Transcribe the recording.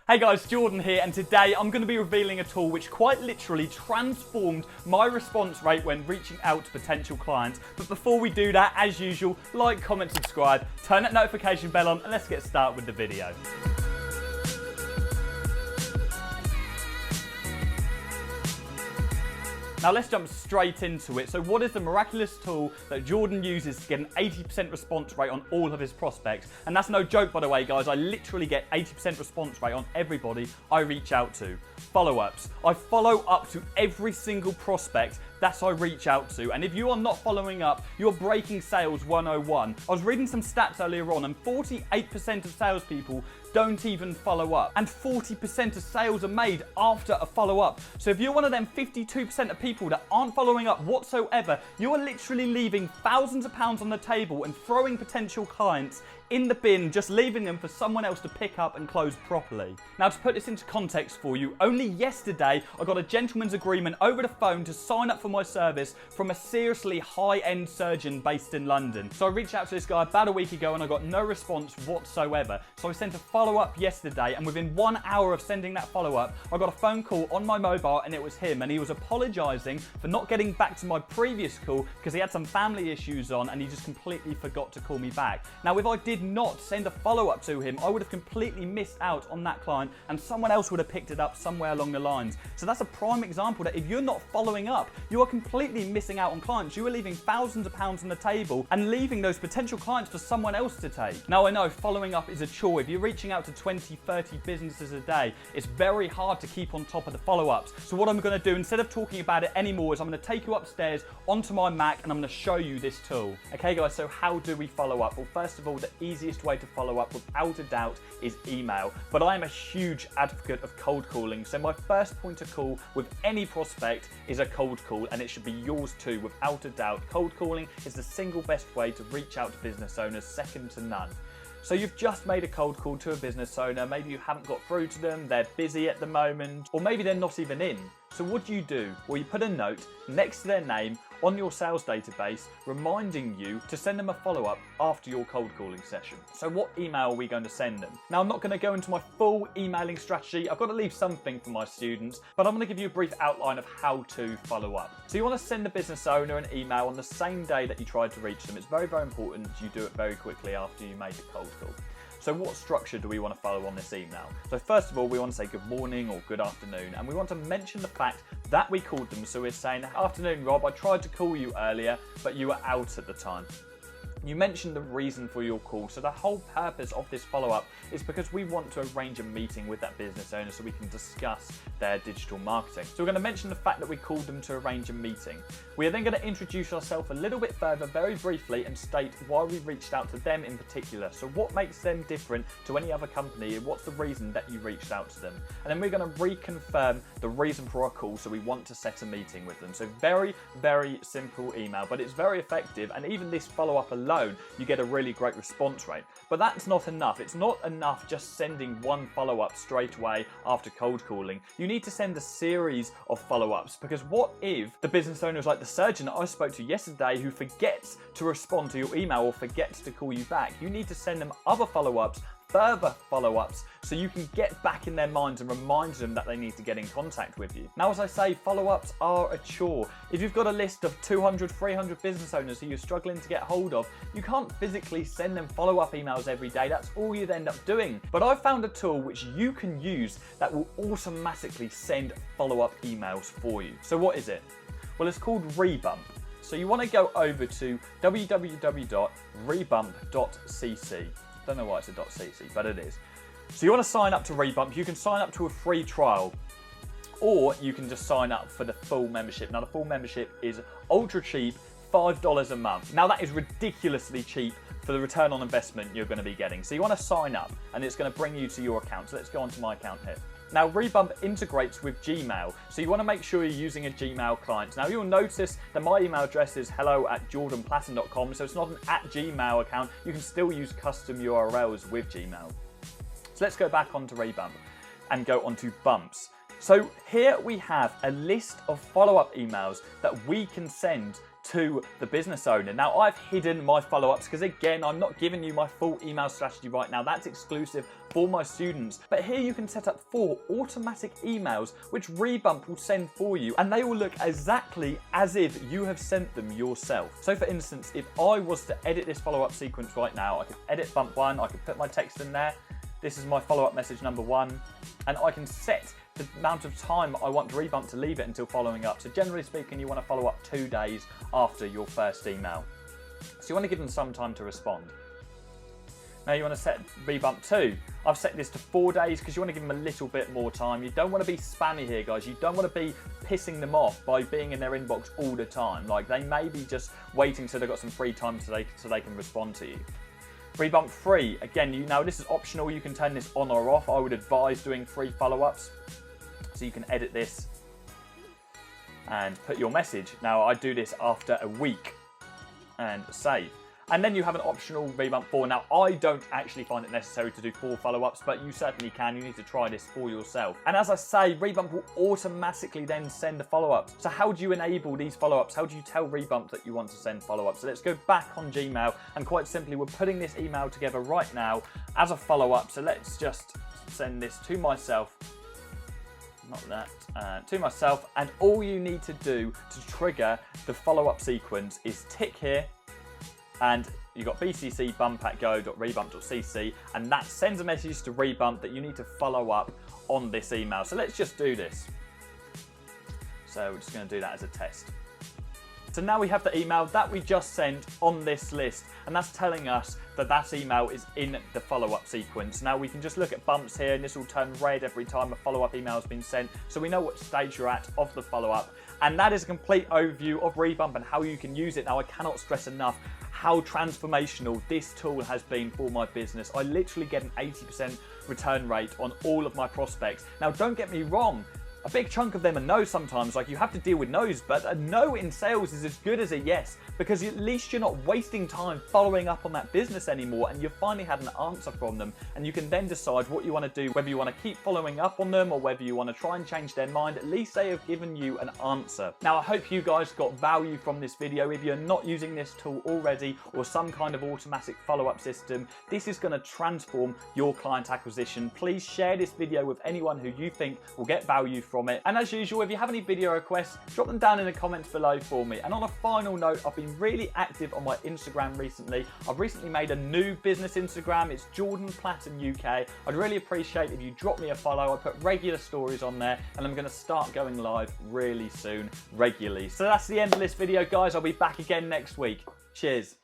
Hey guys, Jordan here, and today I'm going to be revealing a tool which quite literally transformed my response rate when reaching out to potential clients. But before we do that, as usual, like, comment, subscribe, turn that notification bell on, and let's get started with the video. Now let's jump straight into it. So what is the miraculous tool that Jordan uses to get an 80% response rate on all of his prospects? And that's no joke, by the way, guys. I literally get 80% response rate on everybody I reach out to. Follow-ups. I follow up to every single prospect that I reach out to. And if you are not following up, you're breaking sales 101. I was reading some stats earlier on, and 48% of salespeople don't even follow up. And 40% of sales are made after a follow-up. So if you're one of them 52% of people that aren't following up whatsoever, you are literally leaving thousands of pounds on the table and throwing potential clients in the bin, just leaving them for someone else to pick up and close properly. Now, to put this into context for you, only yesterday I got a gentleman's agreement over the phone to sign up for my service from a seriously high-end surgeon based in London. So I reached out to this guy about a week ago and I got no response whatsoever. So I sent a follow-up yesterday, and within 1 hour of sending that follow-up, I got a phone call on my mobile and it was him, and he was apologising for not getting back to my previous call because he had some family issues on and he just completely forgot to call me back. Now, if I did not send a follow-up to him, I would have completely missed out on that client and someone else would have picked it up somewhere along the lines. So that's a prime example that if you're not following up, you are completely missing out on clients. You are leaving thousands of pounds on the table and leaving those potential clients for someone else to take. Now, I know following up is a chore. If you're reaching out to 20, 30 businesses a day, it's very hard to keep on top of the follow-ups. So what I'm going to do, instead of talking about it anymore, is I'm going to take you upstairs onto my Mac and I'm going to show you this tool. Okay guys, so how do we follow up? Well, first of all, the easiest way to follow up without a doubt is email. But I am a huge advocate of cold calling. So my first point of call with any prospect is a cold call, and it should be yours too, without a doubt. Cold calling is the single best way to reach out to business owners, second to none. So you've just made a cold call to a business owner, maybe you haven't got through to them, they're busy at the moment, or maybe they're not even in. So what do? Well, you put a note next to their name on your sales database reminding you to send them a follow-up after your cold calling session. So what email are we going to send them? Now, I'm not going to go into my full emailing strategy. I've got to leave something for my students, but I'm going to give you a brief outline of how to follow up. So you want to send the business owner an email on the same day that you tried to reach them. It's very, very important you do it very quickly after you made the cold call. So what structure do we want to follow on this email? So first of all, we want to say good morning or good afternoon, and we want to mention the fact that we called them. So we're saying, afternoon Rob, I tried to call you earlier, but you were out at the time. You mentioned the reason for your call. So the whole purpose of this follow-up is because we want to arrange a meeting with that business owner so we can discuss their digital marketing. So we're going to mention the fact that we called them to arrange a meeting. We are then going to introduce ourselves a little bit further, very briefly, and state why we reached out to them in particular. So what makes them different to any other company, and what's the reason that you reached out to them? And then we're going to reconfirm the reason for our call, so we want to set a meeting with them. So very, very simple email, but it's very effective, and even this follow-up alone, you get a really great response rate. But that's not enough. It's not enough just sending one follow-up straight away after cold calling. You need to send a series of follow-ups, because what if the business owner is like the surgeon that I spoke to yesterday who forgets to respond to your email or forgets to call you back? You need to send them other follow-ups, further follow-ups, so you can get back in their minds and remind them that they need to get in contact with you. Now, as I say, follow-ups are a chore. If you've got a list of 200, 300 business owners who you're struggling to get hold of, you can't physically send them follow-up emails every day. That's all you'd end up doing. But I found a tool which you can use that will automatically send follow-up emails for you. So what is it? Well, it's called Rebump. So you want to go over to www.rebump.cc. Don't know why it's a .cc, but it is. So you want to sign up to Rebump. You can sign up to a free trial, or you can just sign up for the full membership. Now, the full membership is ultra cheap, $5 a month. Now, that is ridiculously cheap for the return on investment you're going to be getting. So you want to sign up, and it's going to bring you to your account. So let's go onto my account here. Now, Rebump integrates with Gmail, so you want to make sure you're using a Gmail client. Now, you'll notice that my email address is hello@jordanplatten.com, so it's not an @Gmail account. You can still use custom URLs with Gmail. So let's go back onto Rebump and go onto Bumps. So here we have a list of follow-up emails that we can send to the business owner. Now, I've hidden my follow-ups because, again, I'm not giving you my full email strategy right now. That's exclusive for my students. But here you can set up 4 automatic emails which Rebump will send for you, and they will look exactly as if you have sent them yourself. So for instance, if I was to edit this follow-up sequence right now, I could edit bump 1, I could put my text in there. This is my follow-up message number 1, and I can set the amount of time I want Rebump to leave it until following up. So generally speaking, you want to follow up 2 days after your first email. So you want to give them some time to respond. Now you want to set Rebump 2. I've set this to 4 days because you want to give them a little bit more time. You don't want to be spammy here, guys. You don't want to be pissing them off by being in their inbox all the time. Like, they may be just waiting till they've got some free time so they can respond to you. Rebump 3, again, you know, this is optional. You can turn this on or off. I would advise doing 3 follow-ups. So you can edit this and put your message. Now, I do this after a week and save. And then you have an optional Rebump 4. Now, I don't actually find it necessary to do 4 follow-ups, but you certainly can. You need to try this for yourself. And as I say, Rebump will automatically then send the follow-ups. So how do you enable these follow-ups? How do you tell Rebump that you want to send follow-ups? So let's go back on Gmail, and quite simply, we're putting this email together right now as a follow-up. So let's just send this to myself. Not that, to myself. And all you need to do to trigger the follow-up sequence is tick here, and you've got bcc bump@go.rebump.cc, and that sends a message to Rebump that you need to follow up on this email. So let's just do this. So we're just going to do that as a test. So now we have the email that we just sent on this list, and that's telling us that that email is in the follow-up sequence. Now we can just look at bumps here, and this will turn red every time a follow-up email has been sent, so we know what stage you're at of the follow-up. And that is a complete overview of Rebump and how you can use it. Now, I cannot stress enough how transformational this tool has been for my business. I literally get an 80% return rate on all of my prospects. Now, don't get me wrong, a big chunk of them are no sometimes, like you have to deal with no's, but a no in sales is as good as a yes, because at least you're not wasting time following up on that business anymore, and you've finally had an answer from them, and you can then decide what you want to do, whether you want to keep following up on them or whether you want to try and change their mind. At least they have given you an answer. Now, I hope you guys got value from this video. If you're not using this tool already, or some kind of automatic follow-up system, this is going to transform your client acquisition. Please share this video with anyone who you think will get value from it. And as usual, if you have any video requests, drop them down in the comments below for me. And on a final note, I've been really active on my Instagram recently. I've recently made a new business Instagram. It's Jordan Platten UK. I'd really appreciate if you drop me a follow. I put regular stories on there, and I'm going to start going live really soon, regularly. So that's the end of this video, guys. I'll be back again next week. Cheers.